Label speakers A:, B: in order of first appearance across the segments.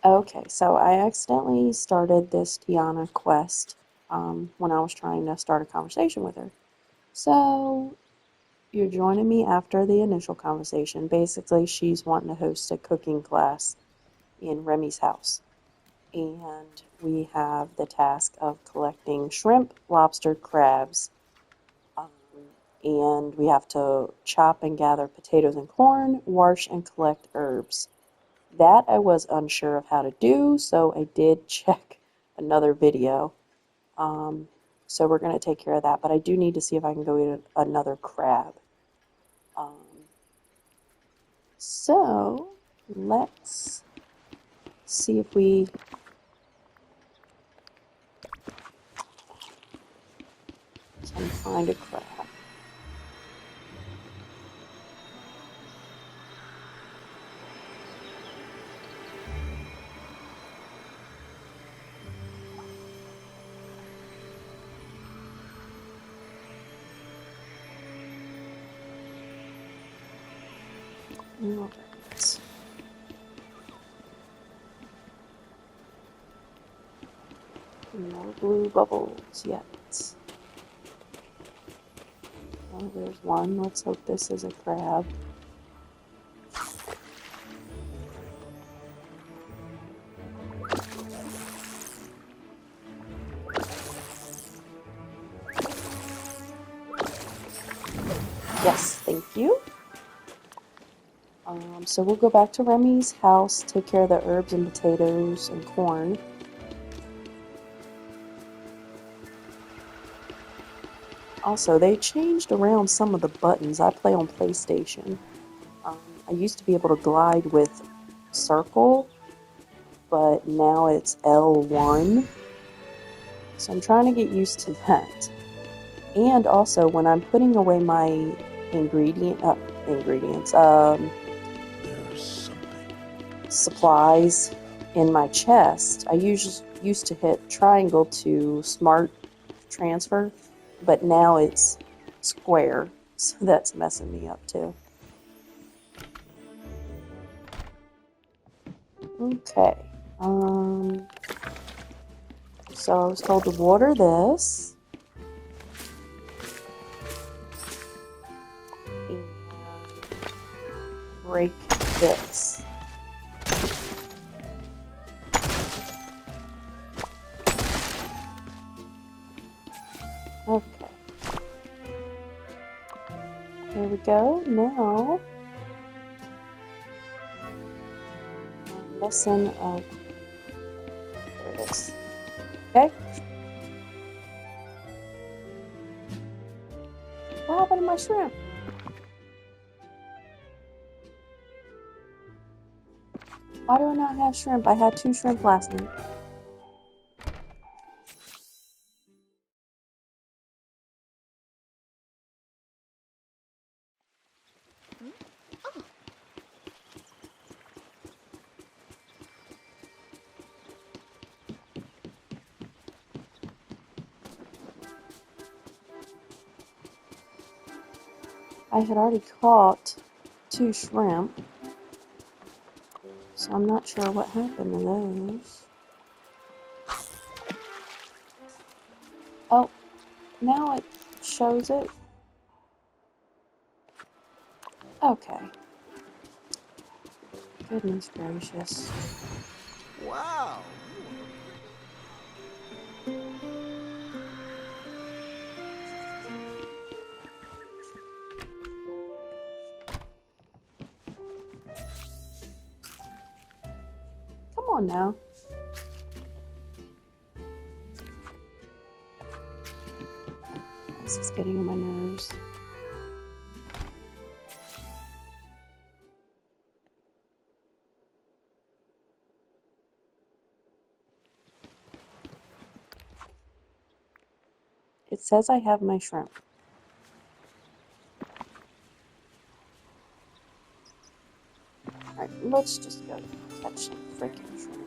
A: Okay, so I accidentally started this Tiana quest when I was trying to start a conversation with her. So you're joining me after the initial conversation. Basically, she's wanting to host a cooking class in Remy's house. And we have the task of collecting shrimp, lobster, crabs, um, and we have to chop and gather potatoes and corn, wash and collect herbs. That I was unsure of how to do, so I did check another video. Um, so we're going to take care of that, but I do need to see if I can go eat another crab. Um, so let's see if we can find a crab. All right. No blue bubbles yet. Oh, there's one. Let's hope this is a crab. Yes, thank you. So we'll go back to Remy's house, take care of the herbs and potatoes and corn. Also, they changed around some of the buttons. I play on PlayStation. I used to be able to glide with circle, but now it's L1. So I'm trying to get used to that. And also, when I'm putting away my ingredients, supplies in my chest, I usually used to hit triangle to smart transfer, but now it's square, so that's messing me up too. Okay, so I was told to water this, and break this. Okay, there we go. Now, I'm missing a, there it is. Okay. What happened to my shrimp? Why do I not have shrimp? I had 2 shrimp last night. I had already caught 2 shrimp, so I'm not sure what happened to those. Oh, now it shows it. Okay. Goodness gracious.
B: Wow!
A: Come on now. This is getting on my nerves. It says I have my shrimp. Alright, let's just go catch some freaking shrimp.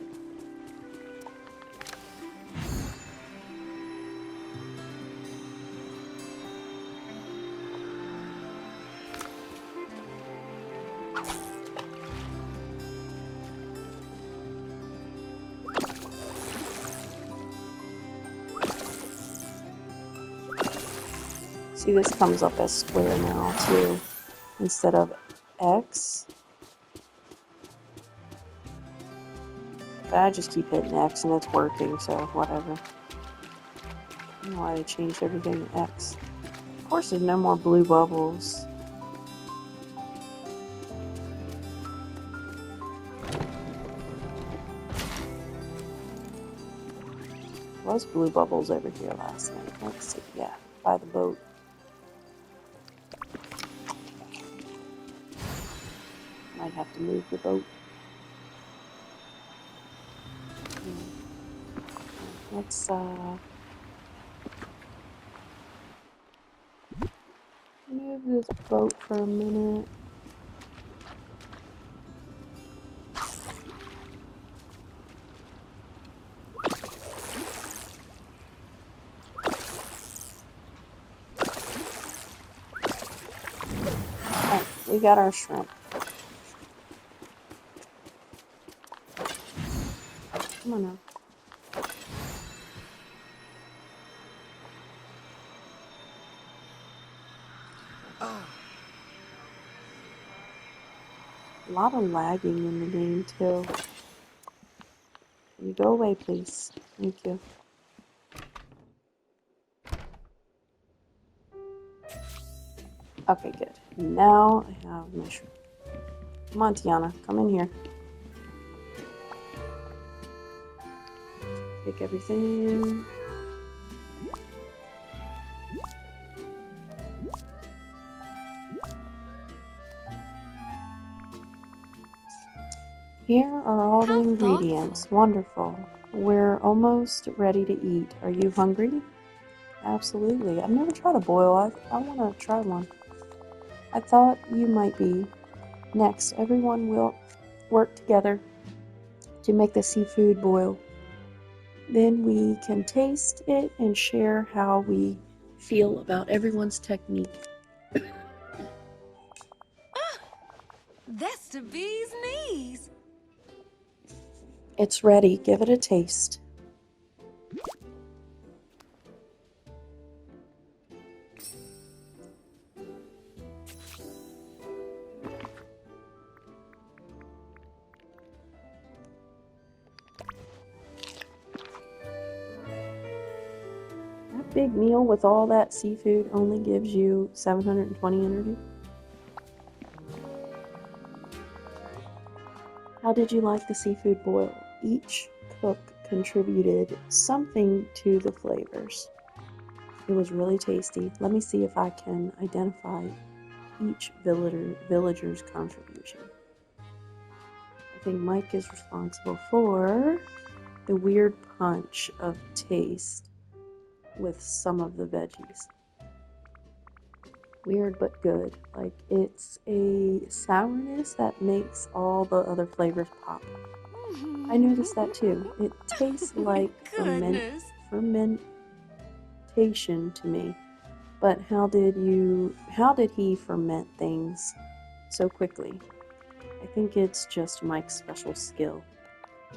A: See, this comes up as square now, too, instead of X. But I just keep hitting X and it's working, so whatever. I don't know why they changed everything to X. Of course, there's no more blue bubbles. There was blue bubbles over here last night. Let's see, yeah, by the boat. Might have to move the boat. Let's move this boat for a minute. Oh, we got our shrimp. Come on now. A lot of lagging in the game too. Can you go away, please? Thank you. Okay, good. Now I have my shrimp. Come on, Tiana, come in here. Take everything. Here are all the ingredients. Wonderful. We're almost ready to eat. Are you hungry? Absolutely. I've never tried a boil. I want to try one. I thought you might be. Next, everyone will work together to make the seafood boil. Then we can taste it and share how we feel about everyone's technique.
C: That's the bee's knees.
A: It's ready. Give it a taste. That big meal with all that seafood only gives you 720 energy. How did you like the seafood boil? Each cook contributed something to the flavors. It was really tasty. Let me see if I can identify each villager's contribution. I think Mike is responsible for the weird punch of taste with some of the veggies. Weird but good. Like, it's a sourness that makes all the other flavors pop. I noticed that too. It tastes like fermentation to me. But how did he ferment things so quickly? I think it's just Mike's special skill.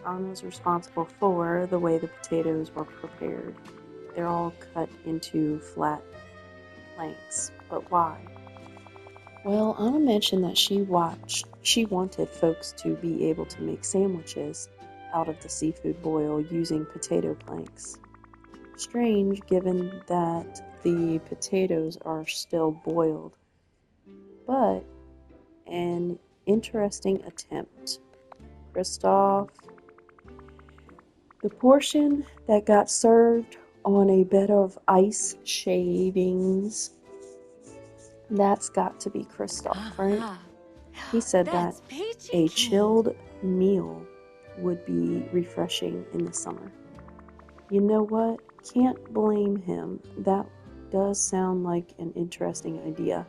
A: Anna's responsible for the way the potatoes were prepared. They're all cut into flat planks. But why? Well, Anna mentioned that she wanted folks to be able to make sandwiches out of the seafood boil using potato planks. Strange, given that the potatoes are still boiled, but an interesting attempt. Christoph, the portion that got served on a bed of ice shavings, that's got to be Christoph, right? He said that a chilled meal would be refreshing in the summer. You know what? Can't blame him. That does sound like an interesting idea,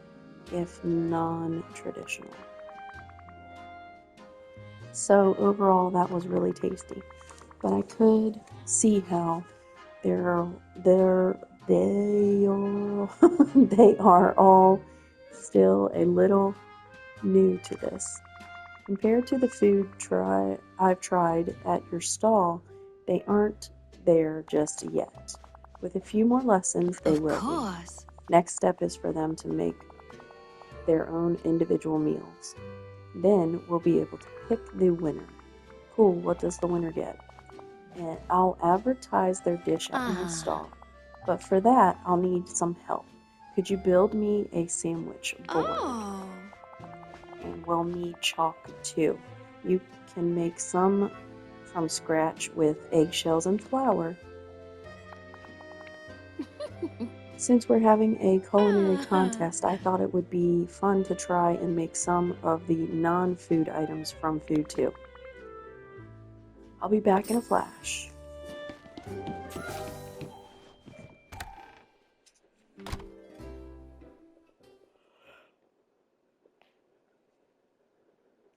A: if non-traditional. So overall, that was really tasty. But I could see how they are all still a little new to this. Compared to the food I've tried at your stall, they aren't there just yet. With a few more lessons, they will be. Next step is for them to make their own individual meals. Then we'll be able to pick the winner. Cool, what does the winner get? And I'll advertise their dish at my stall. But for that, I'll need some help. Could you build me a sandwich board?
C: Oh.
A: And we'll need chalk too. You can make some from scratch with eggshells and flour. Since we're having a culinary contest, I thought it would be fun to try and make some of the non-food items from food too. I'll be back in a flash.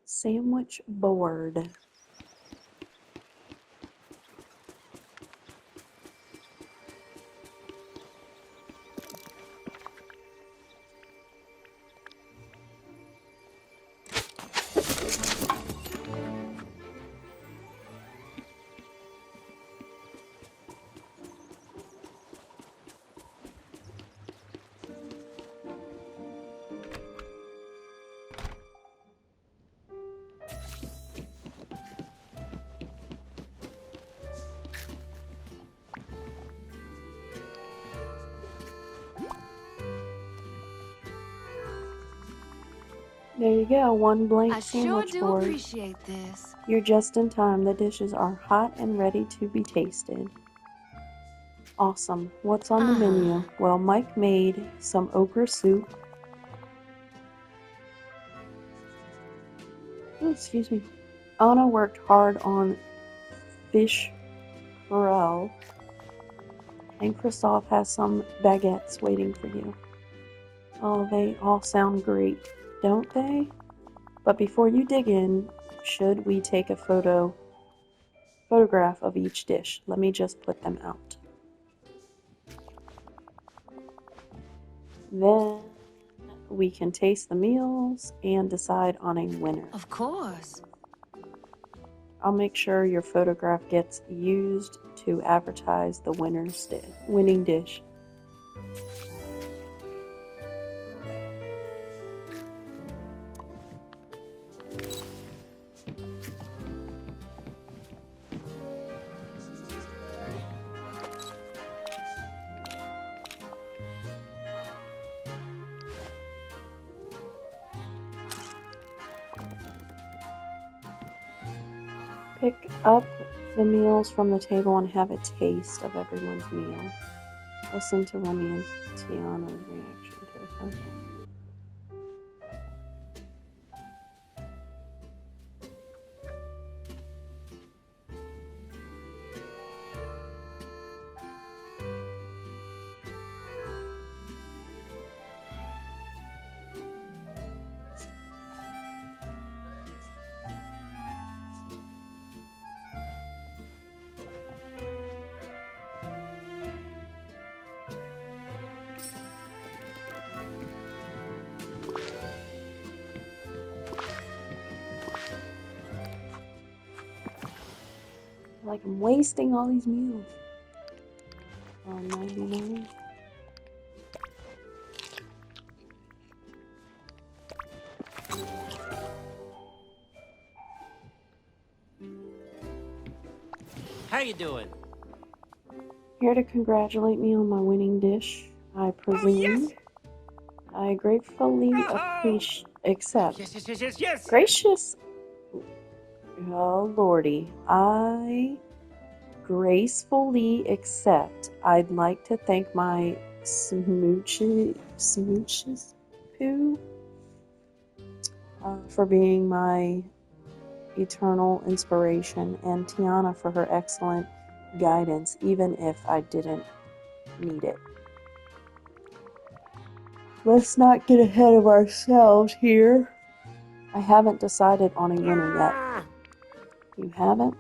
A: Sandwich board. There you go, one blank
C: I sure
A: sandwich
C: do
A: board.
C: appreciate this.
A: You're just in time. The dishes are hot and ready to be tasted. Awesome. What's on the menu? Well, Mike made some okra soup. Oh, excuse me. Anna worked hard on fish Burrell. And Christoph has some baguettes waiting for you. Oh, they all sound great, don't they? But before you dig in, should we take a photograph of each dish? Let me just put them out. Then we can taste the meals and decide on a winner.
C: Of course.
A: I'll make sure your photograph gets used to advertise the winning dish. Pick up the meals from the table and have a taste of everyone's meal. Listen to Remy and Tiana's reaction to the photo. Like I'm wasting all these meals. $99.
B: How you doing?
A: Here to congratulate me on my winning dish, I presume. I gratefully accept.
B: Yes.
A: Gracious. Oh, Lordy. I gracefully accept. I'd like to thank my smooches poo for being my eternal inspiration, and Tiana for her excellent guidance, even if I didn't need it. Let's not get ahead of ourselves here. I haven't decided on a winner yet. You haven't?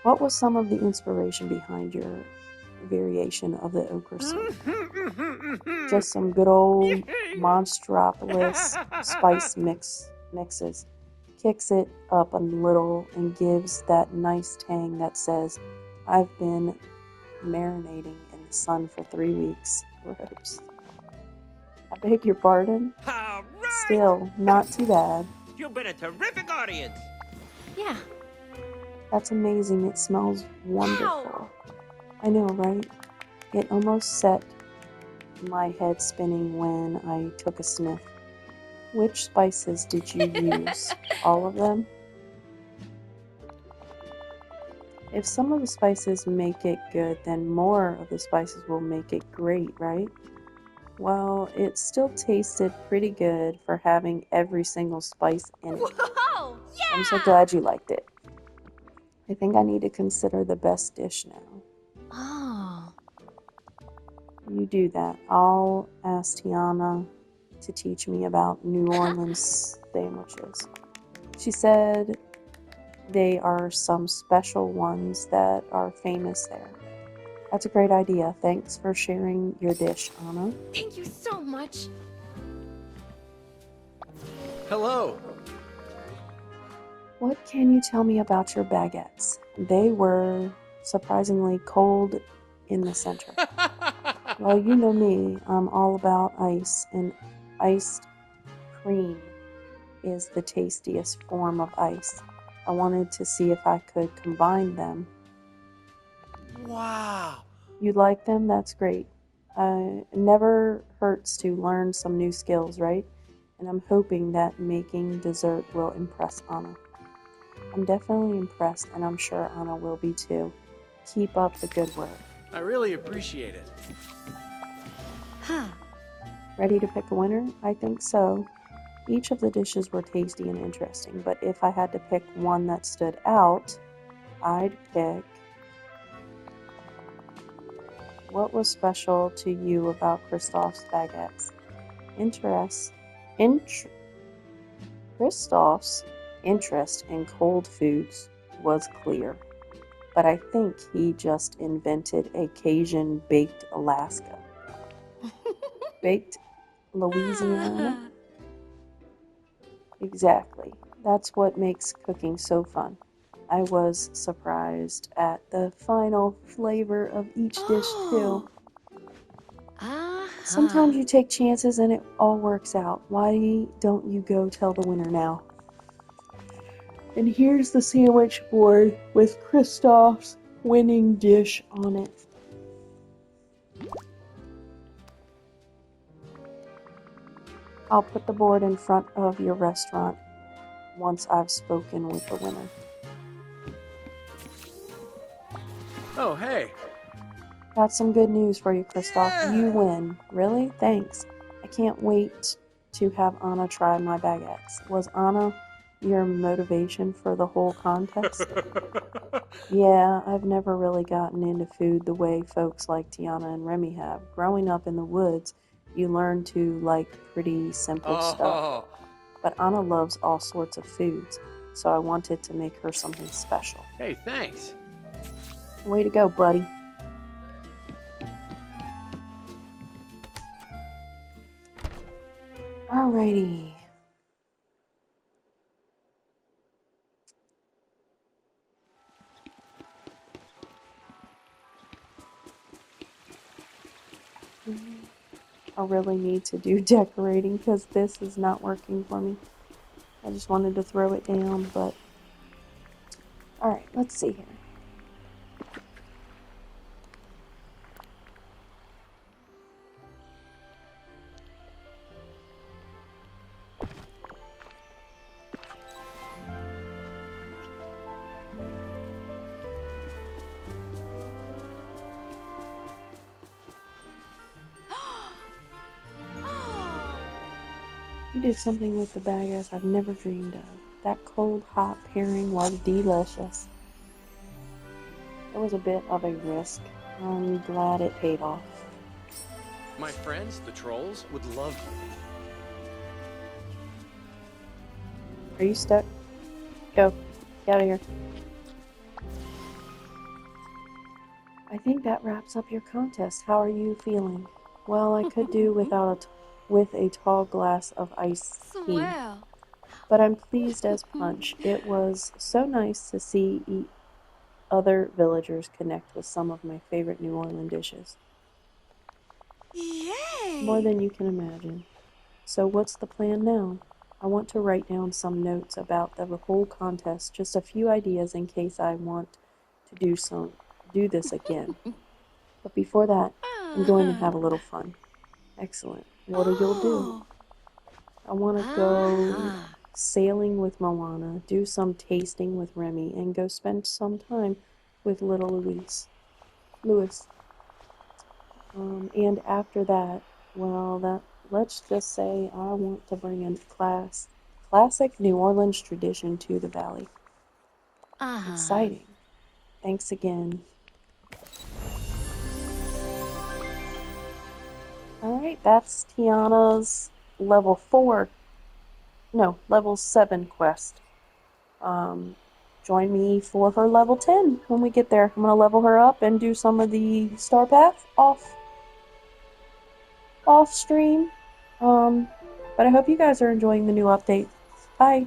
A: What was some of the inspiration behind your variation of the okra soup? Just some good old Monstropolis spice mixes. Kicks it up a little and gives that nice tang that says, I've been marinating in the sun for 3 weeks. Gross. I beg your pardon?
B: All right!
A: Still, not too bad.
B: You've been a terrific audience.
C: Yeah.
A: That's amazing. It smells wonderful.
C: Ow!
A: I know, right? It almost set my head spinning when I took a sniff. Which spices did you use? All of them? If some of the spices make it good, then more of the spices will make it great, right? Well, it still tasted pretty good for having every single spice in it.
C: Whoa!
A: I'm so
C: Yeah!
A: glad you liked it. I think I need to consider the best dish now.
C: Oh.
A: You do that. I'll ask Tiana to teach me about New Orleans sandwiches. She said they are some special ones that are famous there. That's a great idea. Thanks for sharing your dish, Anna.
C: Thank you so much.
D: Hello.
A: What can you tell me about your baguettes? They were surprisingly cold in the center. Well, you know me. I'm all about ice, and iced cream is the tastiest form of ice. I wanted to see if I could combine them.
D: Wow.
A: You like them? That's great. It never hurts to learn some new skills, right? And I'm hoping that making dessert will impress Anna. I'm definitely impressed, and I'm sure Anna will be too. Keep up the good work.
D: I really appreciate it.
C: Huh.
A: Ready to pick a winner? I think so. Each of the dishes were tasty and interesting, but if I had to pick one that stood out, I'd pick... What was special to you about Christoph's baguettes? Christoph's interest in cold foods was clear, but I think he just invented a Cajun baked Alaska. Baked Louisiana? Exactly. That's what makes cooking so fun. I was surprised at the final flavor of each dish, too. Sometimes you take chances and it all works out. Why don't you go tell the winner now? And here's the sandwich board with Christoph's winning dish on it. I'll put the board in front of your restaurant once I've spoken with the winner.
D: Oh, hey.
A: Got some good news for you, Christoph. You win. Really? Thanks. I can't wait to have Anna try my baguettes. Was Anna your motivation for the whole contest? Yeah, I've never really gotten into food the way folks like Tiana and Remy have. Growing up in the woods, you learn to like pretty simple stuff. But Anna loves all sorts of foods, so I wanted to make her something special.
D: Hey, thanks.
A: Way to go, buddy. Alrighty. I really need to do decorating because this is not working for me. I just wanted to throw it down, but... Alright, let's see here. You did something with the baguettes I've never dreamed of. That cold, hot pairing was delicious. It was a bit of a risk. I'm glad it paid off.
D: My friends, the trolls, would love you.
A: Are you stuck? Go. Get out of here. I think that wraps up your contest. How are you feeling? Well, I could do with a tall glass of iced tea.
C: Swell.
A: But I'm pleased as punch. It was so nice to see other villagers connect with some of my favorite New Orleans dishes.
C: Yay!
A: More than you can imagine. So what's the plan now? I want to write down some notes about the whole contest, just a few ideas in case I want to do this again. But before that, I'm going to have a little fun. Excellent. What will you do? I want to go sailing with Moana, do some tasting with Remy, and go spend some time with little Louis. And after that, let's just say I want to bring a classic New Orleans tradition to the valley. Exciting. Thanks again. Alright, that's Tiana's level 7 quest. Join me for her level 10 when we get there. I'm going to level her up and do some of the Star Path off stream. But I hope you guys are enjoying the new update. Bye.